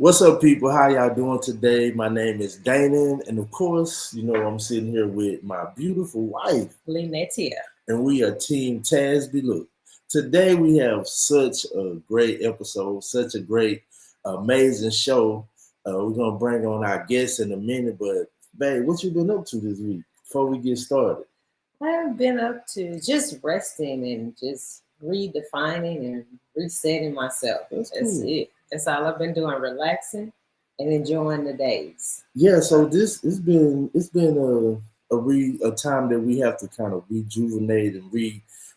What's up, people? How y'all doing today? My name is Danon, and of course, I'm sitting here with my beautiful wife, Linetia. and we are Team Tasby. Look, today we have such a great episode, such a great, amazing show. We're gonna bring on our guests in a minute, but babe, what you been up to this week? Before we get started, I've been up to just resting and just redefining and resetting myself. that's That's cool. it. That's all I've been doing, relaxing and enjoying the days. Yeah, so So, this it's been a time that we have to kind of rejuvenate and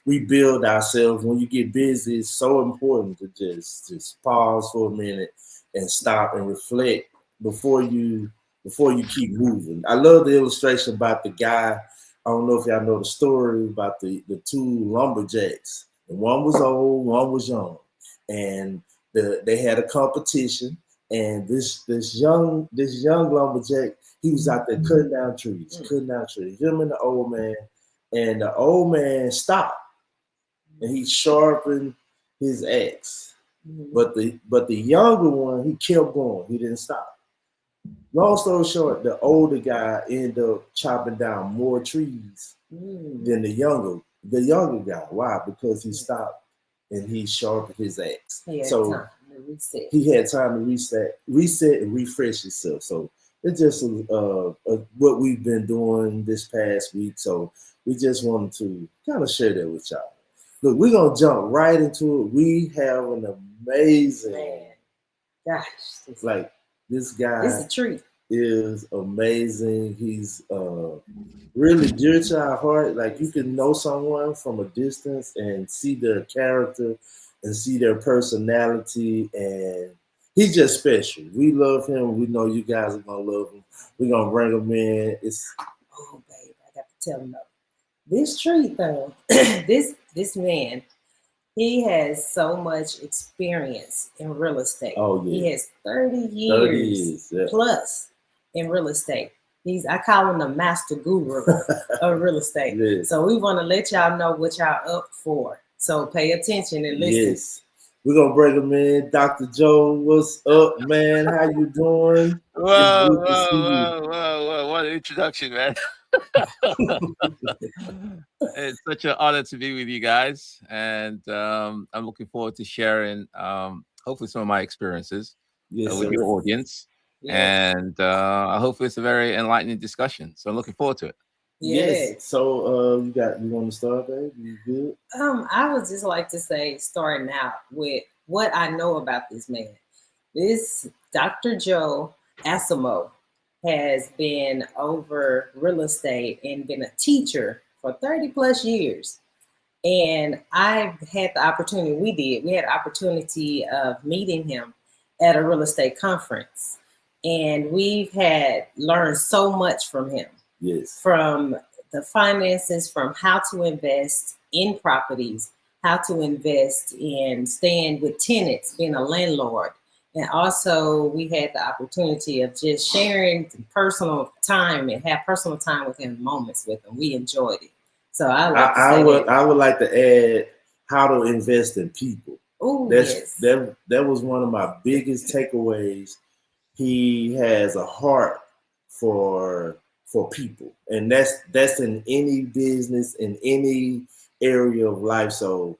rebuild ourselves. When you get busy, it's so important to just pause for a minute and stop and reflect before you before you keep moving. I love the illustration about the guy. I don't know if y'all know the story about the two lumberjacks. And one was old, one was young, and they had a competition, and this young lumberjack, he was out there cutting down trees. Him and the old man, and the old man stopped and he sharpened his axe. mm, But the younger one, he kept going. He didn't stop. Long story short, the older guy ended up chopping down more trees mm, than the younger guy. Why? Because he stopped and he sharpened his axe. he had So time to reset. he had time to reset and refresh himself. So it's just what we've been doing this past week. So we just wanted to kind of share that with y'all. Look, we're gonna jump right into it. We have an amazing, Man, gosh, like this this is guy a treat. is amazing. He's really dear to our heart. Like you can know someone from a distance and see their character and see their personality, and he's just special. We love him. We know you guys are gonna love him. We're gonna bring him in. It's Oh, babe, I got to tell him though. This treat though, this man, he has so much experience in real estate. oh yeah, He has 30 30 years years. Yeah. plus in real estate. I call him the master guru of real estate. Yes. So we want to let y'all know what y'all up for. So pay attention and listen. Yes. We're gonna bring him in. Dr. Joe, what's up, man? How you doing? It's Whoa, good to see whoa, you. whoa, whoa, whoa. What an introduction, man. It's such an honor to be with you guys. And I'm looking forward to sharing, hopefully, some of my experiences Yes, with your sir. audience. Yes. And hopefully, it's a very enlightening discussion. So I'm looking forward to it. Yes. Yes. So you want to start, babe? You good? I would just like to say, starting out with what I know about this man. This Dr. Joe Asimo has been over real estate and been a teacher for 30 plus years. And I've had the opportunity, we had the opportunity of meeting him at a real estate conference. And we've had learned so much from him, Yes. from the finances, from how to invest in properties, how to invest in staying with tenants, being a landlord. And also, we had the opportunity of just sharing personal time and have personal time with him, moments with him. We enjoyed it. So I I, like to I say would that. I would like to add how to invest in people. Oh, That's yes. that was one of my biggest takeaways. He has a heart for people, and that's in any business, in any area of life. So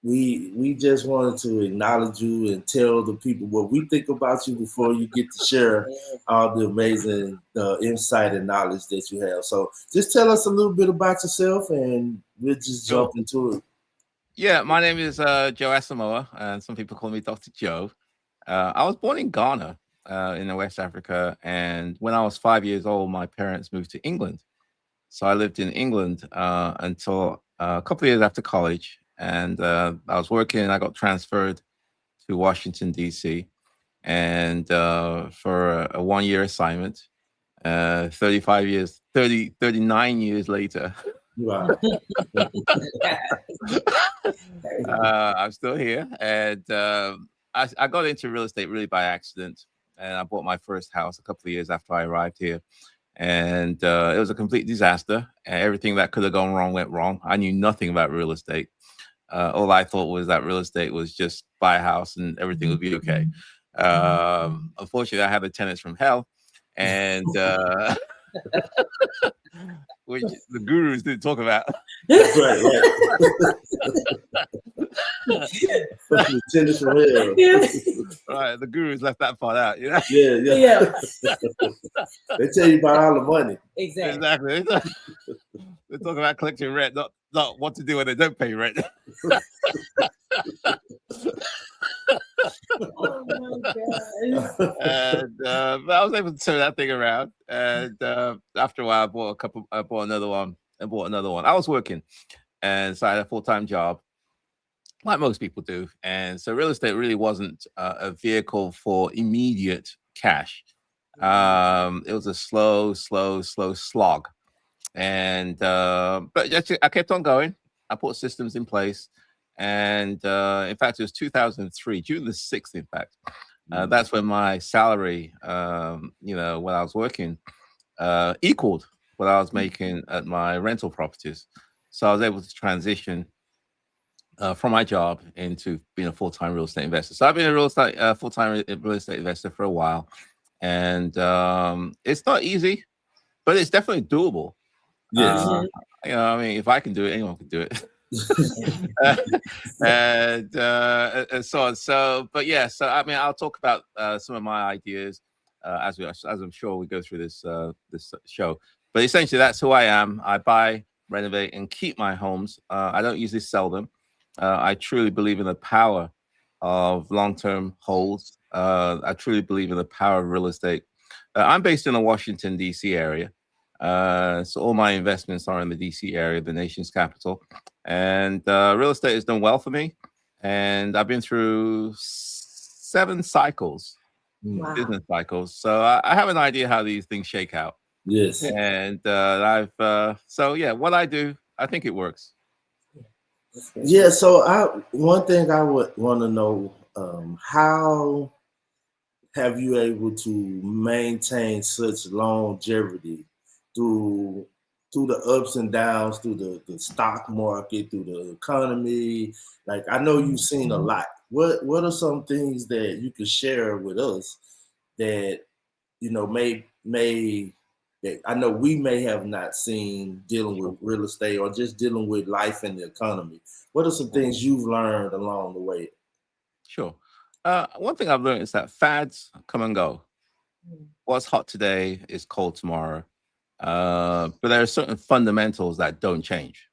we just wanted to acknowledge you and tell the people what we think about you before you get to share Yeah. all the amazing insight and knowledge that you have. So just tell us a little bit about yourself, and we'll just Sure. jump into it. Yeah, my name is Joe Asamoah, and some people call me Dr. Joe. I was born in Ghana, in West Africa. And when I was 5 years old, my parents moved to England. So I lived in England until a couple of years after college, and I was working. I got transferred to Washington D.C. and for a 1 year assignment. 35 years, 39 years later, Wow. I'm still here, and I got into real estate really by accident, and I bought my first house a couple of years after I arrived here, and it was a complete disaster. And everything that could have gone wrong went wrong. I knew nothing about real estate. All I thought was that real estate was just buy a house and everything would be okay. unfortunately, I have the tenants from hell, and which the gurus didn't talk about. Right. Tenants from hell. Right, the gurus left that part out. You know? Yeah. They tell you about all the money. Exactly. They talk about collecting rent, not what to do when they don't pay rent. Oh my God. And but I was able to turn that thing around. And after a while, I bought another one. I was working, and so I had a full-time job, like most people do. And so real estate really wasn't a vehicle for immediate cash. It was a slow slog. And but I kept on going. I put systems in place. And in fact, it was 2003, June the 6th, in fact. That's when my salary, when I was working, equaled what I was making at my rental properties. So I was able to transition from my job into being a full-time real estate investor. So I've been a full-time real estate investor for a while, and it's not easy, but it's definitely doable. Yes. I mean, if I can do it, anyone can do it. and so on. So, but yeah. So I mean, I'll talk about some of my ideas as I'm sure we go through this show. But essentially, that's who I am. I buy, renovate, and keep my homes. I don't usually sell them. I truly believe in the power of long-term holds. I truly believe in the power of real estate. I'm based in the Washington, D.C. area. So all my investments are in the DC area, the nation's capital, and real estate has done well for me. And I've been through 7 cycles, business cycles. So I have an idea how these things shake out. Yes. And what I do, I think it works. Yeah. So one thing I would want to know, how have you able to maintain such longevity through the ups and downs, through the stock market, through the economy? Like, I know you've seen a lot. What are some things that you could share with us that may that I know we may have not seen dealing with real estate or just dealing with life and the economy? What are some things you've learned along the way? Sure. One thing I've learned is that fads come and go. What's hot today is cold tomorrow. But there are certain fundamentals that don't change,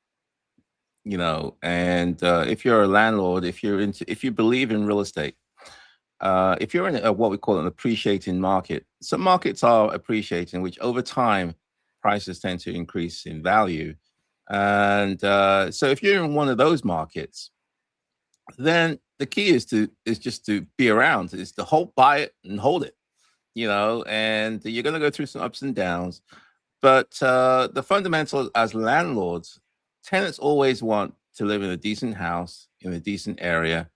and if you're a landlord, if you believe in real estate, if you're in what we call an appreciating market, some markets are appreciating, which over time prices tend to increase in value. And so if you're in one of those markets, then the key is just to be around, is to buy it and hold it, and you're going to go through some ups and downs. But the fundamentals as landlords, tenants always want to live in a decent house, in a decent area,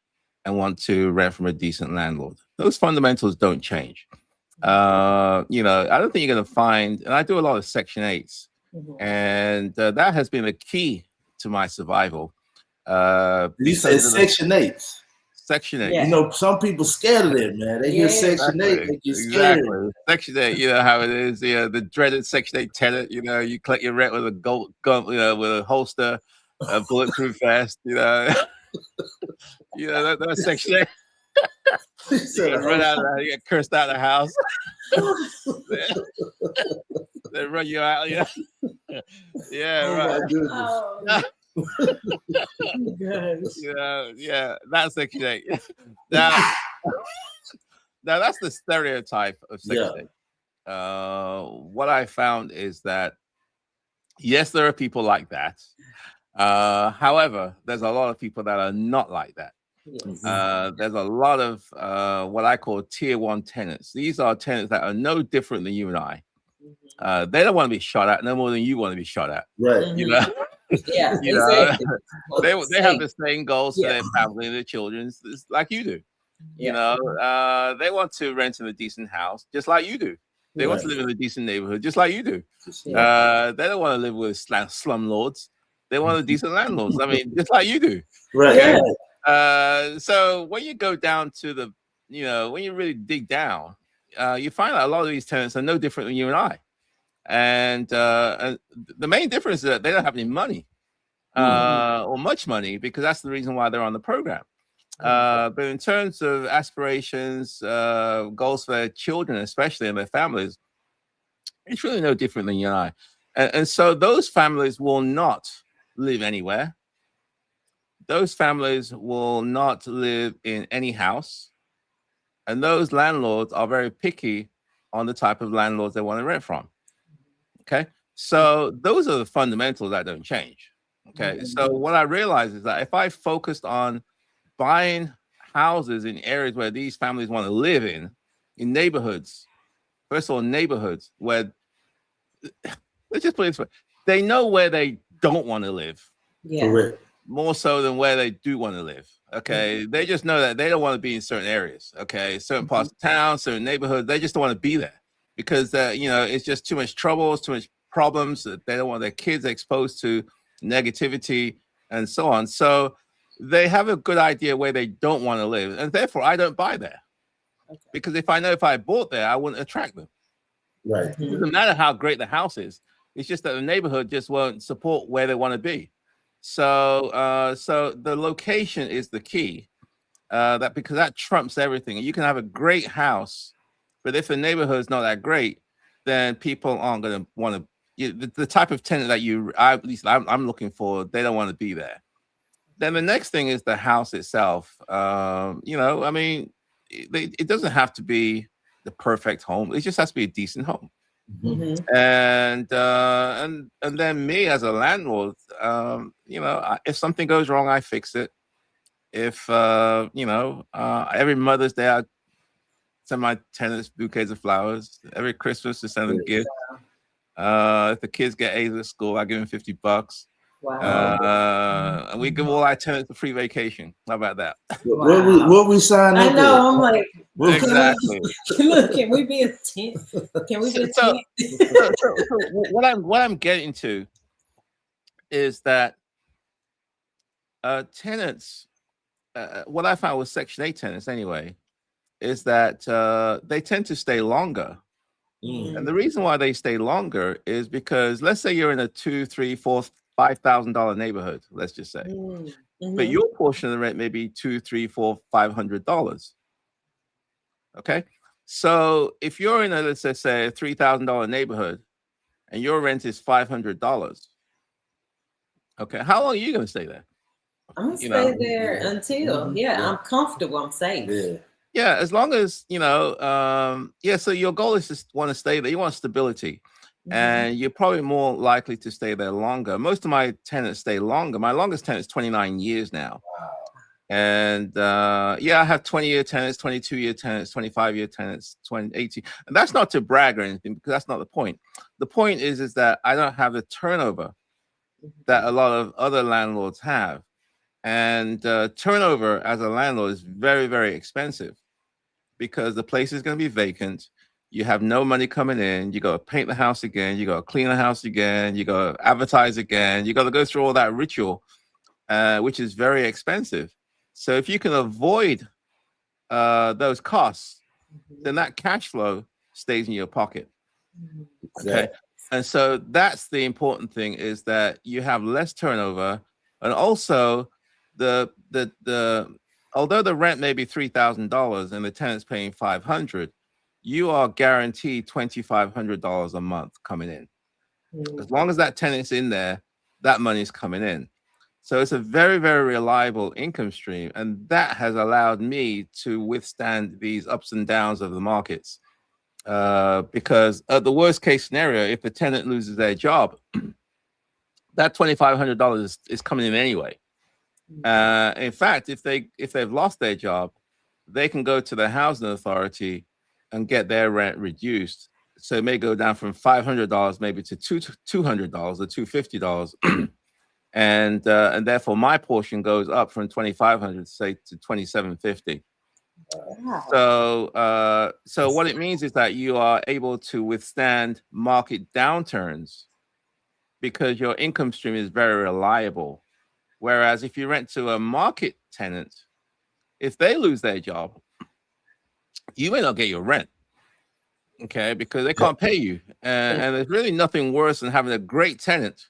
and want to rent from a decent landlord. Those fundamentals don't change. I don't think you're going to find, and I do a lot of Section 8s, and that has been a key to my survival. You said Section 8. Section 8. Yeah. Some people scared of that, man. They hear Section 8, they get scared. Section 8, you know how it is. The dreaded Section 8 tenant. You collect your rent with a gold gun, with a holster, a bulletproof vest. That's Section 8. You run out of that, you get cursed out of the house. They run you out. Yeah, right. That's Section 8. Now that's the stereotype of Section 8. What I found is that, yes, there are people like that. However, there's a lot of people that are not like that. Yes. There's a lot of what I call tier 1 tenants. These are tenants that are no different than you and I. They don't want to be shot at no more than you want to be shot at. Right. Yeah, exactly. They have the same goals for their family and their children, like you do. They want to rent in a decent house, just like you do. They want to live in a decent neighborhood, just like you do. They don't want to live with slumlords. They want a decent landlords. I mean, just like you do. Right. So when you go down to when you really dig down, you find out a lot of these tenants are no different than you and I. And the main difference is that they don't have any money or much money, because that's the reason why they're on the program. But in terms of aspirations, goals for their children, especially and their families, it's really no different than you and I. And so those families will not live anywhere. Those families will not live in any house. And those landlords are very picky on the type of landlords they want to rent from. Okay. So those are the fundamentals that don't change. Okay. So what I realized is that if I focused on buying houses in areas where these families want to live in neighborhoods, first of all, neighborhoods where, let's just put it this way, they know where they don't want to live. Yeah. Correct. More so than where they do want to live. Okay. They just know that they don't want to be in certain areas. Okay. Certain parts of town, certain neighborhoods, they just don't want to be there because it's just too much trouble, it's too much problems. They don't want their kids exposed to negativity and so on. So they have a good idea where they don't want to live. And therefore I don't buy there. Okay. Because if I know if I bought there, I wouldn't attract them. Right. It doesn't matter how great the house is. It's just that the neighborhood just won't support where they want to be. So the location is the key, because that trumps everything. You can have a great house, but if the neighborhood is not that great, then people aren't going to want to. The type of tenant that I'm looking for, they don't want to be there. Then the next thing is the house itself. I mean, it doesn't have to be the perfect home. It just has to be a decent home. And then me as a landlord, if something goes wrong, I fix it. If every Mother's Day I send my tenants bouquets of flowers. Every Christmas I send them gifts. If the kids get A's at school, I give them $50. Wow. And we give all our tenants a free vacation. How about that? Wow. What we signed up? I know. I'm like, exactly. Can we be a tent? Can we be a tent? So what I'm getting to is that tenants, what I found with Section 8 tenants anyway, is that they tend to stay longer. And the reason why they stay longer is because, let's say you're in a $2,000, $3,000, $4,000, $5,000 neighborhood, let's just say, but your portion of the rent may be $200, $300, $400, $500. Okay, so if you're in a, let's just say, a $3,000 neighborhood, and your rent is $500, okay, how long are you going to stay there? I'm gonna stay there until I'm comfortable, I'm safe. Yeah, as long as so your goal is to want to stay there. You want stability, and you're probably more likely to stay there longer. Most of my tenants stay longer. My longest tenant is 29 years now. Wow. And I have 20-year tenants, 22-year tenants, 25-year tenants, 18. And that's not to brag or anything, because that's not the point. The point is that I don't have the turnover that a lot of other landlords have. And turnover as a landlord is very, very expensive, because the place is going to be vacant. You have no money coming in. You got to paint the house again. You got to clean the house again. You got to advertise again. You got to go through all that ritual, which is very expensive. So if you can avoid those costs, then that cash flow stays in your pocket. Okay. And so that's the important thing, is that you have less turnover. And also although the rent may be $3,000 and the tenant's paying $500, you are guaranteed $2,500 a month coming in. As long as that tenant's in there, that money's coming in. So it's a very, very reliable income stream. And that has allowed me to withstand these ups and downs of the markets. Because the worst case scenario, if the tenant loses their job, that $2,500 is coming in anyway. In fact, if they've lost their job, they can go to the housing authority and get their rent reduced. So it may go down from $500 maybe to $200 or $250, and therefore my portion goes up from $2,500 say to $2,750. Wow. So what it means is that you are able to withstand market downturns because your income stream is very reliable. Whereas if you rent to a market tenant, if they lose their job, you may not get your rent. Okay, because they can't pay you, and there's really nothing worse than having a great tenant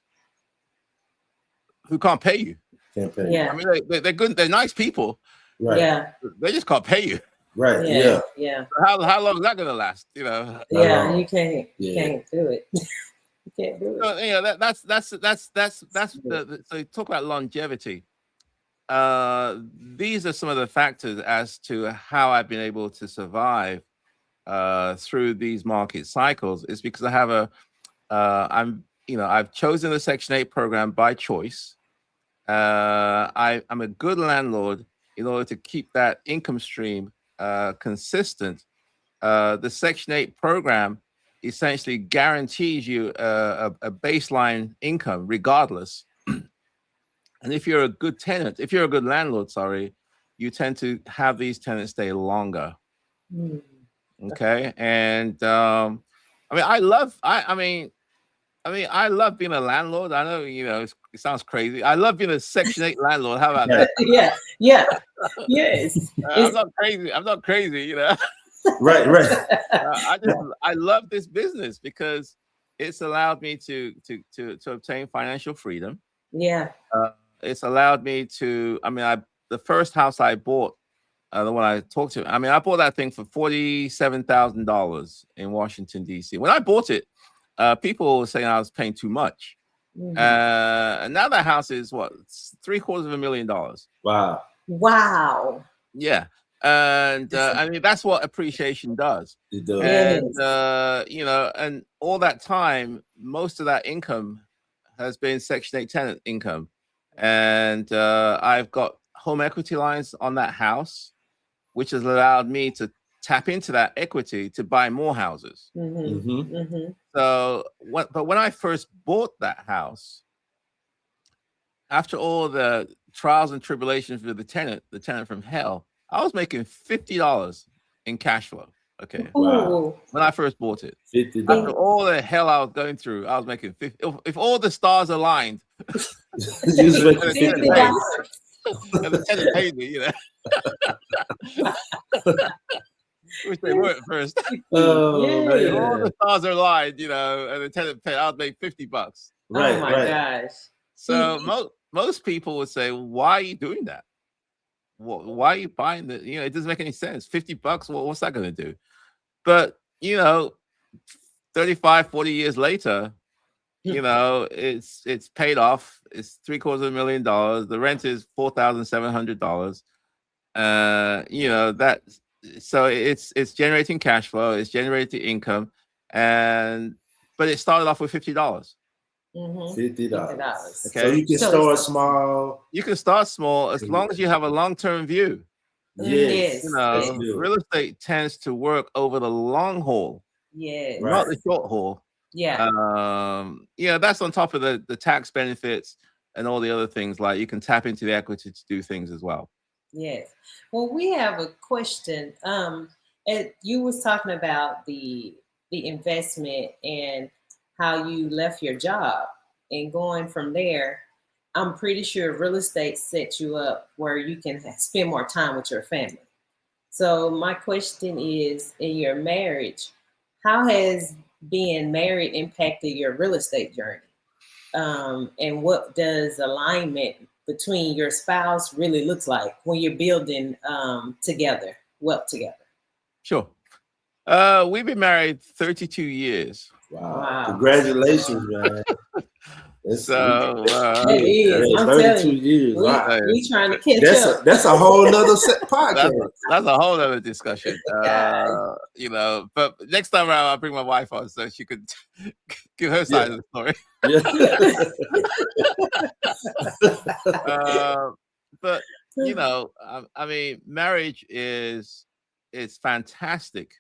who can't pay you. Can't pay. Yeah. I mean, they're good, they're nice people. Right. Yeah. They just can't pay you. Right. Yeah. Yeah. Yeah. How long is that gonna last? You know. Yeah. You can't. You Yeah. can't do it. You can't do it. So, you know, that's the so you talk about longevity. These are some of the factors as to how I've been able to survive through these market cycles. Is because I have I've chosen the Section 8 program by choice. I'm a good landlord in order to keep that income stream consistent. The Section 8 program essentially guarantees you a baseline income regardless. And if you're a good tenant, if you're a good landlord, you tend to have these tenants stay longer. Mm. Okay. And I mean, I love being a landlord. I know, it sounds crazy. I love being a Section 8 landlord. How about that? Yeah. Yeah. Yes. I'm not crazy. I'm not crazy, you know. Right. I love this business because it's allowed me to obtain financial freedom. Yeah. It's allowed me to. I mean, the first house I bought, the one I talked to. I mean, I bought that thing for $47,000 in Washington D.C. When I bought it, people were saying I was paying too much. Mhm. And now that house is what, $750,000. Wow. Wow. Yeah. And I mean, that's what appreciation does. It does. And and all that time, most of that income has been Section 8 tenant income. And I've got home equity lines on that house, which has allowed me to tap into that equity to buy more houses. Mm-hmm. Mm-hmm. Mm-hmm. So when I first bought that house, after all the trials and tribulations with the tenant from hell, I was making $50 in cash flow. Okay. Wow. When I first bought it. $50. After all the hell I was going through, I was making 50. If all the stars aligned, You was making $50. and the tenant paid me, which they were at first. Oh, Yay. If all man. the stars are aligned, and the tenant paid, I would make $50. Right. Oh my gosh. So most people would say, "Why are you doing that? Why are you buying the? It doesn't make any sense. $50. What's that going to do?" But 35, 40 years later, it's paid off. It's $750,000. The rent is $4,700. So it's generating cash flow. It's generating income, but it started off with $50. Mm-hmm. $50. Okay. So you can start small. You can start small as long as you have a long-term view. Yes. Real estate tends to work over the long haul, Yes. not the short haul. Yeah. That's on top of the tax benefits and all the other things, like you can tap into the equity to do things as well. Yes. Well, we have a question. You was talking about the investment and how you left your job and going from there. I'm pretty sure real estate sets you up where you can spend more time with your family. So my question is, in your marriage, how has being married impacted your real estate journey? And what does alignment between your spouse really looks like when you're building together, wealth together? Sure. We've been married 32 years. Wow. Congratulations, man. So it is. I'm 32 years. Wow. We trying to catch up. That's a whole nother podcast. That's a whole other discussion. But next time around, I'll bring my wife on so she could give her side of the story. But I mean, marriage it's fantastic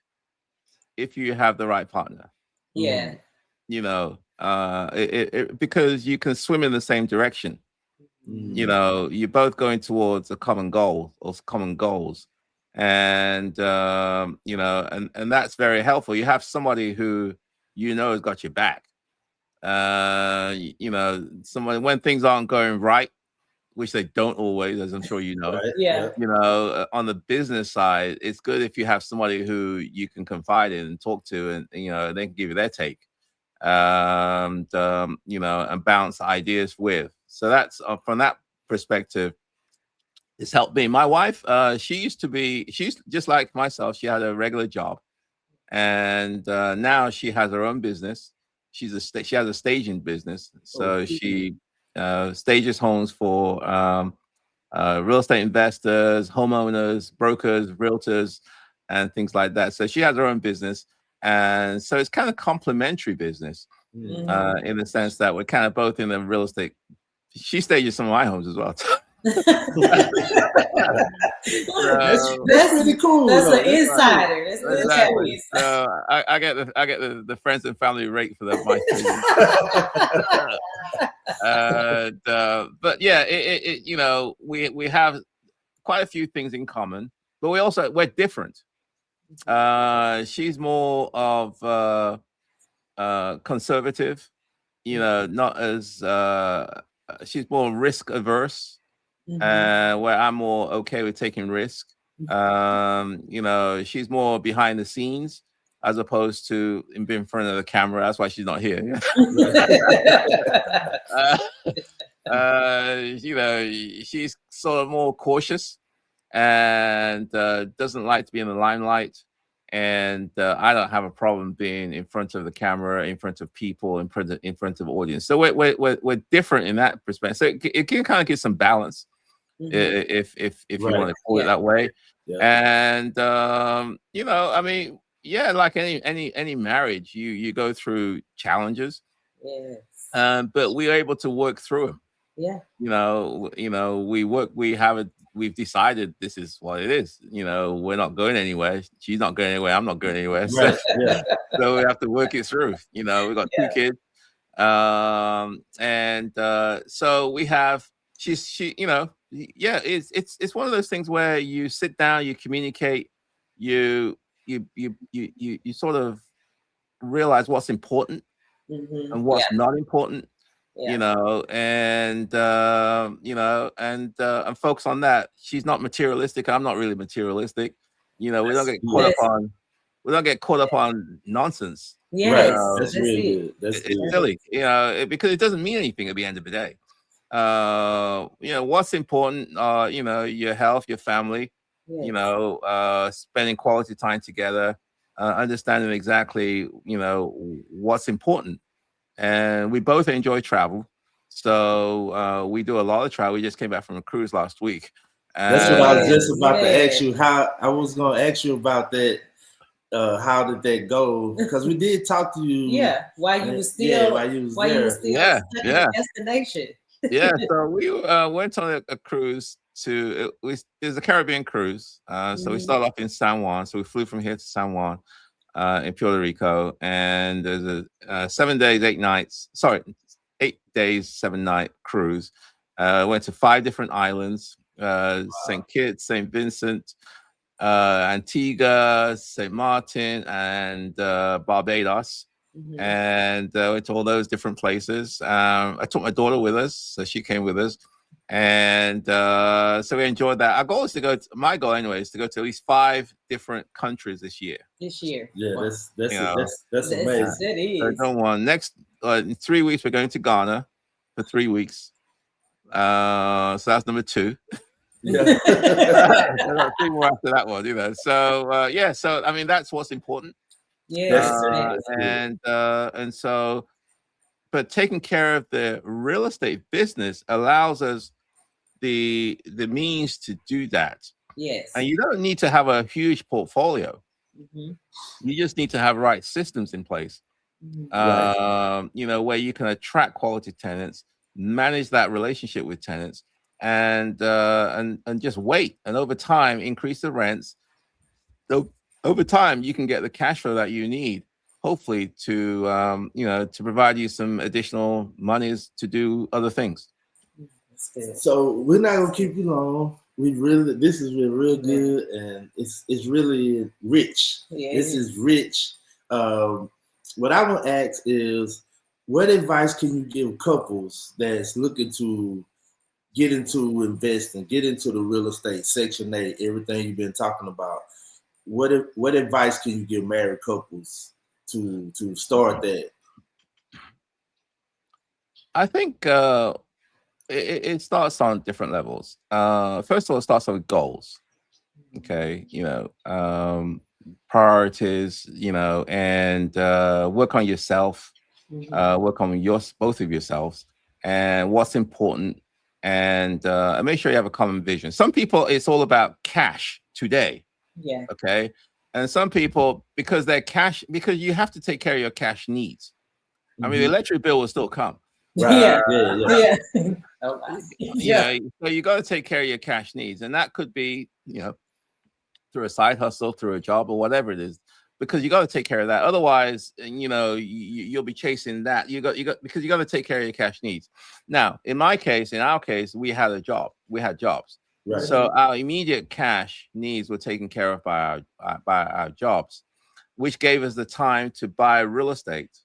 if you have the right partner. Yeah. Because you can swim in the same direction. You're both going towards a common goal or common goals, and and that's very helpful. You have somebody who has got your back. Somebody when things aren't going right, which they don't always, as I'm sure you know. Right. Yeah. You know, on the business side, it's good if you have somebody who you can confide in and talk to, and you know, they can give you their take, you know, and bounce ideas with. So that's from that perspective, it's helped me. My wife, she's just like myself. She had a regular job, and now she has her own business. She has a staging business, so she stages homes for real estate investors, homeowners, brokers, realtors, and things like that. So she has her own business, and so it's kind of complementary business in the sense that we're kind of both in the real estate. She stages some of my homes as well. That's pretty cool. That's though. an insider. That's exactly. So I get the friends and family rate for that. But yeah, it you know, we have quite a few things in common, but we're different. She's more of conservative, you know, not as she's more risk averse, where I'm more okay with taking risk. You know, she's more behind the scenes as opposed to being in front of the camera. That's why she's not here. You know, she's sort of more cautious and doesn't like to be in the limelight. And I don't have a problem being in front of the camera, in front of people, in front of audience. So we're different in that perspective. So it can kind of give some balance, if you want to call it that way. And you know, I mean, yeah, like any marriage, you go through challenges. Yes. But we are able to work through them. Yeah. You know, we've decided this is what it is. You know, we're not going anywhere. She's not going anywhere. I'm not going anywhere. So, so we have to work it through. You know, we've got 2 kids. And so we have, you know, yeah, it's one of those things where you sit down, you communicate, you sort of realize what's important and what's not important. You know, and you know, and focus on that. She's not materialistic. I'm not really materialistic. You know, we don't get caught up on nonsense. Yes, that's really good. It's silly, you know, because it doesn't mean anything at the end of the day. You know, what's important, you know, your health, your family, you know, spending quality time together, understanding exactly, you know, what's important. And we both enjoy travel. So we do a lot of travel. We just came back from a cruise last week. That's what I was just about to ask you. I was going to ask you about that. How did that go? Because we did talk to you. Yeah, while you were still stuck in the destination. Yeah, so we went on a cruise to it was a Caribbean cruise. So we started off in San Juan. So we flew from here to San Juan in Puerto Rico, and there's a 7 days, 8 nights. Sorry, 8 days, 7 night cruise. Went to 5 different islands: St. Kitts, St. Vincent, Antigua, St. Martin, and Barbados. And went to all those different places. I took my daughter with us, so she came with us, and so we enjoyed that. Our goal is my goal anyway is to go to at least 5 different countries this year. Yeah, that's amazing. That is. So don't want next in 3 weeks we're going to Ghana for 3 weeks. So that's number 2. Yeah. 3 more after that one, you know. So yeah, so I mean that's what's important. And so, but taking care of the real estate business allows us the means to do that. Yes. And you don't need to have a huge portfolio. You just need to have right systems in place. You know, where you can attract quality tenants, manage that relationship with tenants, and just wait, and over time increase the rents. So over time you can get the cash flow that you need, hopefully, to you know, to provide you some additional monies to do other things. So we're not gonna keep you long. This has been real good, and it's really rich. This is rich. What I want to ask is, what advice can you give couples that's looking to get into investing, get into the real estate, Section 8, everything you've been talking about. What advice can you give married couples to start that? I think it starts on different levels. First of all, it starts with goals. Okay, priorities, and work on yourself, work on both of yourselves, and what's important, and make sure you have a common vision. Some people, it's all about cash today. Yeah. Okay, and some people, because you have to take care of your cash needs. I mean, the electric bill will still come. Right. Yeah. Oh, yeah. So you got to take care of your cash needs, and that could be, through a side hustle, through a job, or whatever it is, because you got to take care of that. Otherwise, you'll be chasing that. Because you got to take care of your cash needs. Now, in our case, we had jobs. Right. So our immediate cash needs were taken care of by our jobs, which gave us the time to buy real estate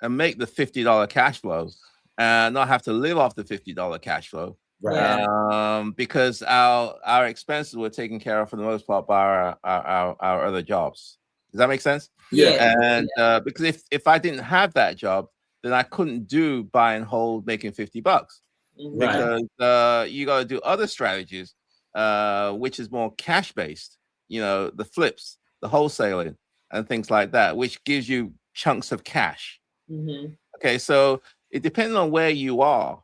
and make the $50 cash flow, and not have to live off the $50 cash flow. Right. Because our expenses were taken care of for the most part by our other jobs. Does that make sense? Yeah. And because if I didn't have that job, then I couldn't do buy and hold making $50. Right. Because you got to do other strategies, which is more cash based. The flips, the wholesaling, and things like that, which gives you chunks of cash. Okay, so it depends on where you are.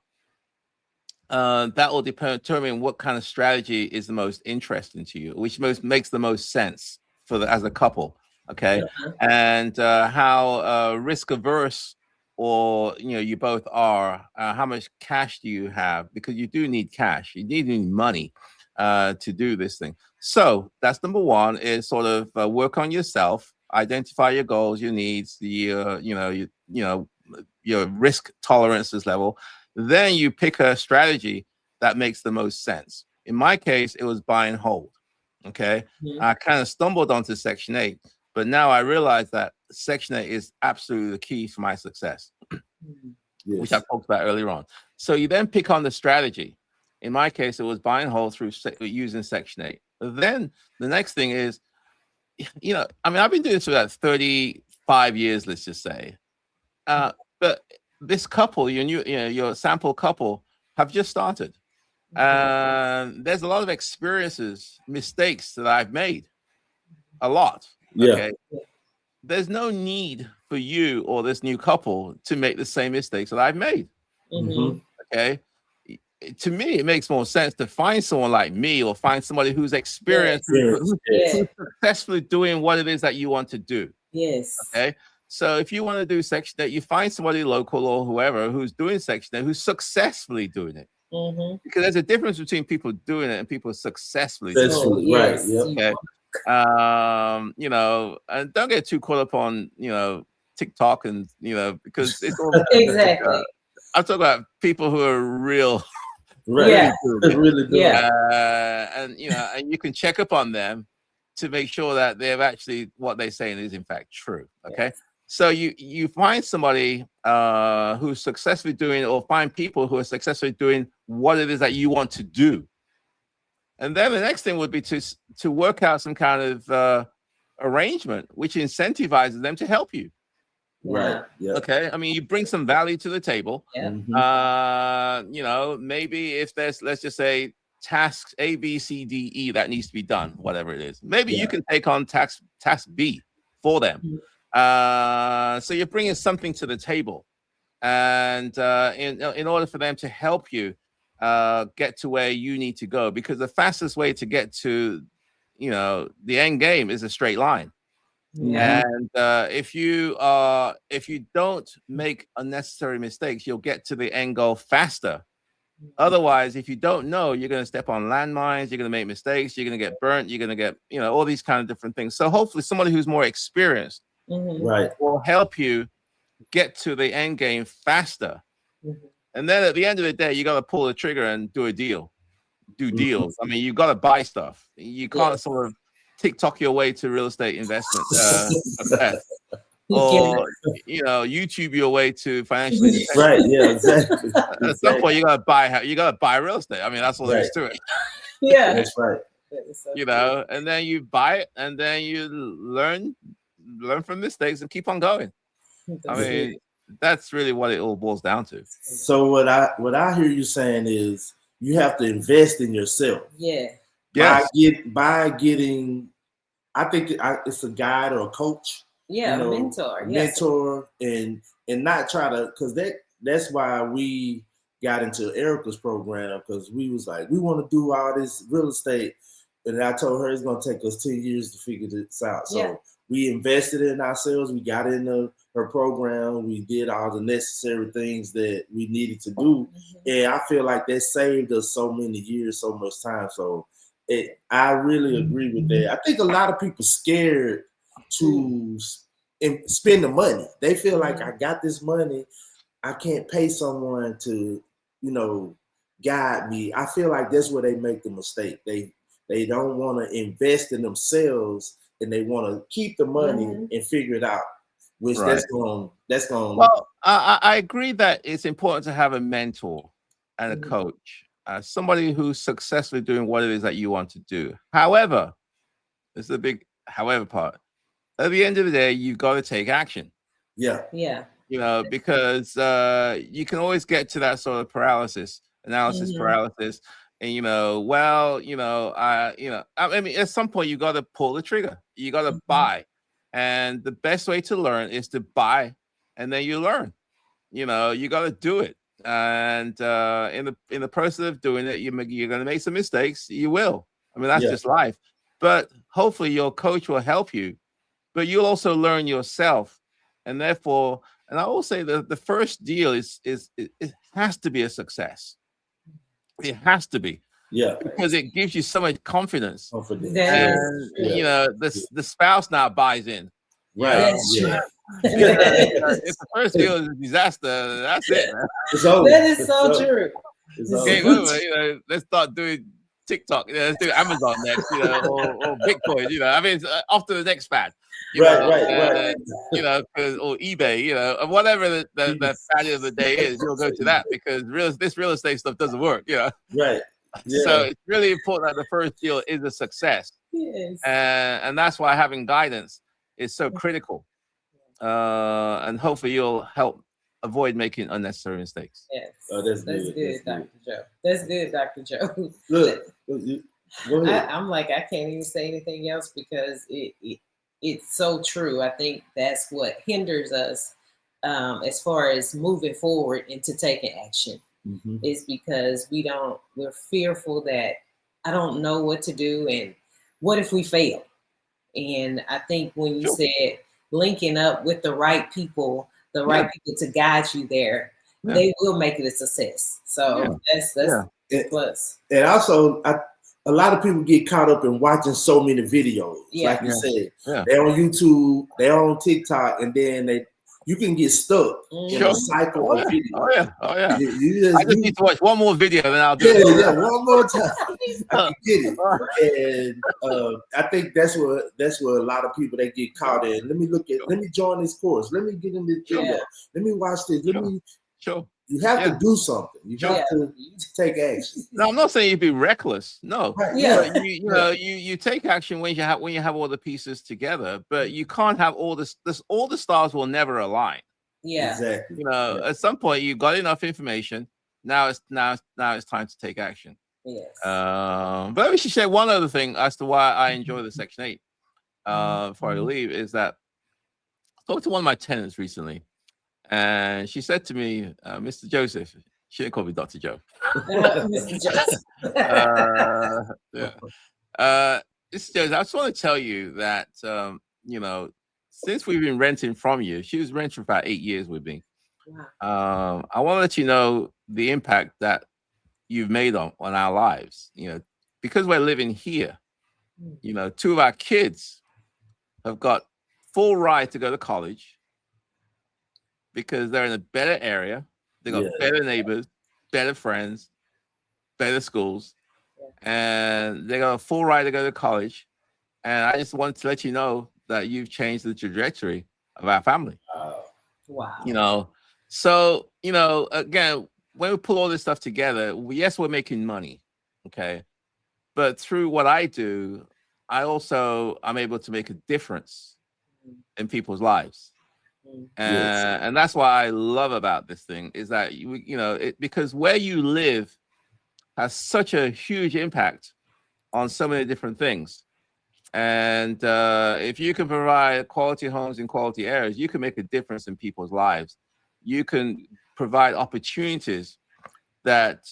That will determine what kind of strategy is the most interesting to you, which makes the most sense as a couple. Okay, and how risk averse or you both are. How much cash do you have? Because you do need cash. You need money to do this thing. So that's number one: is sort of work on yourself, identify your goals, your needs, your risk tolerances level. Then you pick a strategy that makes the most sense. In my case, it was buy and hold. Okay. I kind of stumbled onto Section 8, but now I realize that Section 8 is absolutely the key for my success, which I talked about earlier on. So you then pick on the strategy. In my case, it was buy and hold through using Section 8. Then the next thing is, I've been doing this for about 35 years, let's just say. But this couple, your sample couple, have just started. There's a lot of experiences, mistakes that I've made. A lot. Okay. There's no need for you or this new couple to make the same mistakes that I've made. Okay. To me, it makes more sense to find someone like me or find somebody who's experienced, who's successfully doing what it is that you want to do. Yes. Okay. So if you want to do Section 8, you find somebody local or whoever who's doing Section 8, who's successfully doing it. Because there's a difference between people doing it and people successfully doing it. Right. Okay. And don't get too caught up on, TikTok and, because it's all exactly. I'm talking about people who are real. Right. Really good. And you can check up on them to make sure that they're actually what they're saying is in fact true. Okay. Yes. So you find somebody who's successfully doing, or find people who are successfully doing what it is that you want to do. And then the next thing would be to work out some kind of arrangement which incentivizes them to help you. Right. Yeah. Okay. I mean, you bring some value to the table. Yeah. Maybe if there's, let's just say, tasks A, B, C, D, E that needs to be done, whatever it is. Maybe you can take on task B for them. So you're bringing something to the table, and in order for them to help you get to where you need to go, because the fastest way to get to the end game is a straight line. And if you don't make unnecessary mistakes, you'll get to the end goal faster. Otherwise, if you don't know, you're going to step on landmines, you're going to make mistakes, you're going to get burnt, you're going to get, all these kind of different things. So hopefully somebody who's more experienced will help you get to the end game faster. And then at the end of the day, you got to pull the trigger and do deals. I mean, you got to buy stuff. You can't sort of TikTok your way to real estate investment success. or YouTube your way to financial independence. Right. Yeah. Exactly. At some point, you gotta buy real estate. I mean, that's all there is to it. Yeah. That's right. So And then you buy it, and then you learn from mistakes and keep on going. I mean, that's really what it all boils down to. So what I hear you saying is you have to invest in yourself. Yeah. By getting, I think it's a guide or a coach. Yeah, a mentor. Mentor, and not try to, because that's why we got into Erica's program, because we was like, we want to do all this real estate. And I told her it's going to take us 10 years to figure this out. So we invested in ourselves. We got into her program. We did all the necessary things that we needed to do. And I feel like that saved us so many years, so much time. So I really agree with that. I think a lot of people scared to spend the money. They feel like, I got this money, I can't pay someone to, guide me. I feel like that's where they make the mistake. They don't want to invest in themselves, and they want to keep the money and figure it out. Which that's going. Well, I agree that it's important to have a mentor and a coach, somebody who's successfully doing what it is that you want to do. However, this is a big however part. At the end of the day, you've got to take action. Yeah. Yeah. Because you can always get to that sort of paralysis and I mean, at some point you got to pull the trigger. You got to buy, and the best way to learn is to buy, and then you learn. You got to do it, and in the process of doing it, you're going to make some mistakes. You will. I mean, that's just life. But hopefully, your coach will help you. But you'll also learn yourself, and therefore, and I will say that the first deal it has to be a success. It has to be, because it gives you so much confidence. And the spouse now buys in. Right. If the first deal is a disaster, that's it, man. That is so true. Let's start doing TikTok. Let's do Amazon next, or Bitcoin. I mean, it's after the next fad. Right. Or eBay, whatever the fad of the day is, you'll go to that because this real estate stuff doesn't work. Right. Yeah. So it's really important that the first deal is a success. Yes. And that's why having guidance is so critical. And hopefully you'll help avoid making unnecessary mistakes. Yes. Oh, that's good, Dr. Joe. That's good, Dr. Joe. Look, go ahead. I'm like, I can't even say anything else because it's so true. I think that's what hinders us as far as moving forward into taking action. Is because we're fearful that I don't know what to do, and what if we fail? And I think when you said linking up with the right people to guide you there, they will make it a success. So that's plus. And also, a lot of people get caught up in watching so many videos. Like you said, they're on YouTube, they're on TikTok, and then you can get stuck in a cycle of videos. Oh yeah. I just need to watch one more video, then I'll do it. Yeah, one more time. I can get it. And I think that's where a lot of people they get caught in. Let me join this course. Let me get in this video. Let me watch this. You have to do something. You have to take action. No, I'm not saying you be reckless. No. Right. But you take action when you have all the pieces together, but you can't have all this. All the stars will never align. Yeah. Exactly. At some point you've got enough information. Now it's time to take action. Yes. But let me just share one other thing as to why I enjoy the Section 8. Before I leave, is that I talked to one of my tenants recently. And she said to me, Mr. Joseph, she didn't call me Dr. Joe. Mr. Joseph. Mr. Joseph, I just want to tell you that, since we've been renting from you, she was renting for about 8 years with me. Wow. I want to let you know the impact that you've made on our lives. Because we're living here, two of our kids have got full ride to go to college. Because they're in a better area, they got better neighbors, better friends, better schools, and they got a full ride to go to college. And I just wanted to let you know that you've changed the trajectory of our family. Wow. So again, when we pull all this stuff together, yes, we're making money, okay, but through what I do, I'm able to make a difference in people's lives. Yes. And that's what I love about this thing is that because where you live has such a huge impact on so many different things. And if you can provide quality homes in quality areas, you can make a difference in people's lives. You can provide opportunities that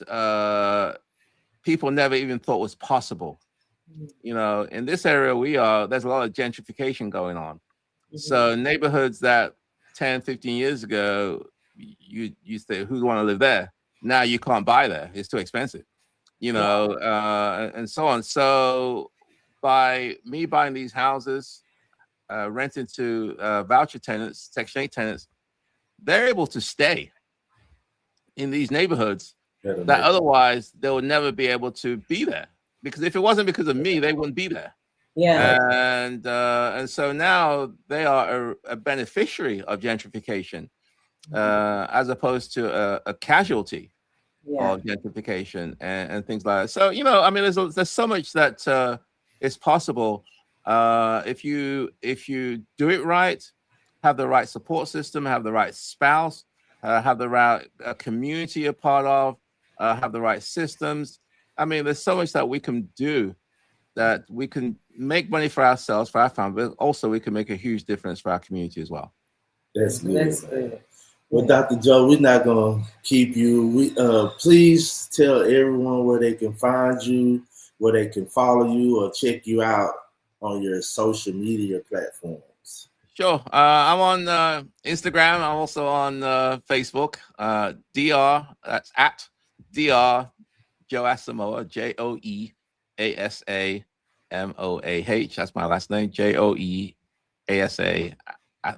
people never even thought was possible. In this area there's a lot of gentrification going on. So neighborhoods that 10, 15 years ago, you say, who'd want to live there? Now you can't buy there. It's too expensive, and so on. So by me buying these houses, renting to voucher tenants, Section 8 tenants, they're able to stay in these neighborhoods that otherwise they would never be able to be there. Because if it wasn't because of me, they wouldn't be there. Yeah. And so now they are a beneficiary of gentrification, as opposed to a casualty of gentrification and things like that. So there's so much that is possible if you do it right, have the right support system, have the right spouse, have the right community you're part of, have the right systems. There's so much that we can do, that we can make money for ourselves, for our family, but also we can make a huge difference for our community as well. That's good. That's good. Well, Dr. Joe, we're not gonna keep you. Please tell everyone where they can find you, where they can follow you or check you out on your social media platforms. Sure. I'm on Instagram. I'm also on Facebook. Dr. That's at Dr. Joe Asamoah, JoeAsamoah. That's my last name, JoeAsa.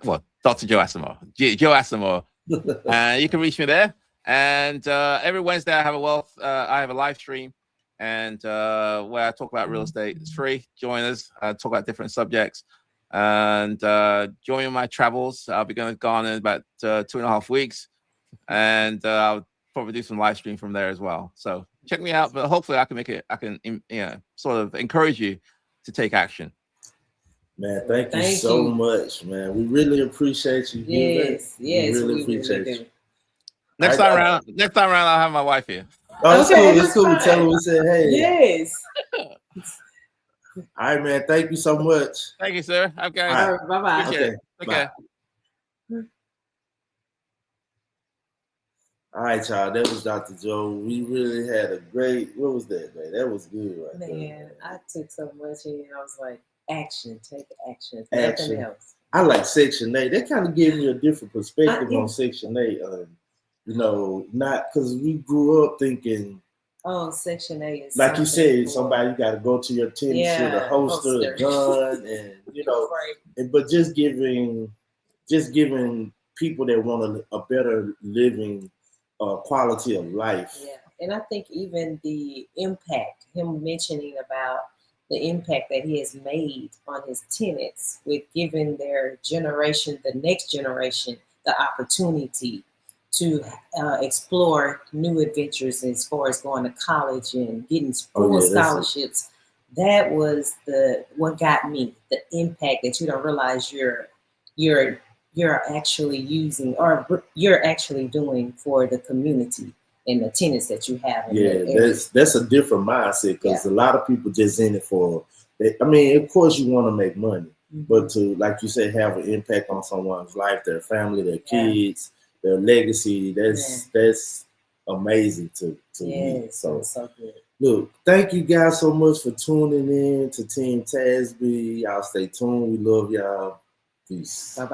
Well, Dr. Joe Asamoah, Joe Asamoah. You can reach me there. And every Wednesday I have a live stream, and where I talk about real estate. It's free. Join us. I talk about different subjects. And join my travels. I'll be going to Ghana in about 2.5 weeks, and I'll probably do some live stream from there as well. So check me out. But hopefully I can sort of encourage you to take action. Man, thank you so much, man. We really appreciate you. Yes, we really appreciate you. Next time around, I'll have my wife here. Oh, it's cool. Tell her we said hey. Yes. All right, man. Thank you so much. Thank you, sir. Okay. All right, bye-bye. Okay. Okay. All right, y'all. That was Dr. Joe. We really had a great. What was that, man? That was good, right there. Man, I took so much in. I was like, action, take action. Action. Nothing else. I like Section 8. That kind of gave me a different perspective on Section 8. Not because we grew up thinking. Oh, Section 8 is like you said, somebody you got to go to your tenants with a holster, a gun, and but just giving people that want a better living quality of life. Yeah, and I think even the impact, him mentioning about the impact that he has made on his tenants with giving their generation, the next generation, the opportunity to explore new adventures as far as going to college and getting full scholarships. That was what got me, the impact that you don't realize you're actually using or you're actually doing for the community and the tenants that you have. That's a different mindset, because a lot of people just in it for. Of course you want to make money, but to, like you said, have an impact on someone's life, their family, their kids. Their legacy, that's amazing to me. So good. Look, thank you guys so much for tuning in to Team Tasby. Y'all stay tuned. We love y'all. Peace. Bye-bye.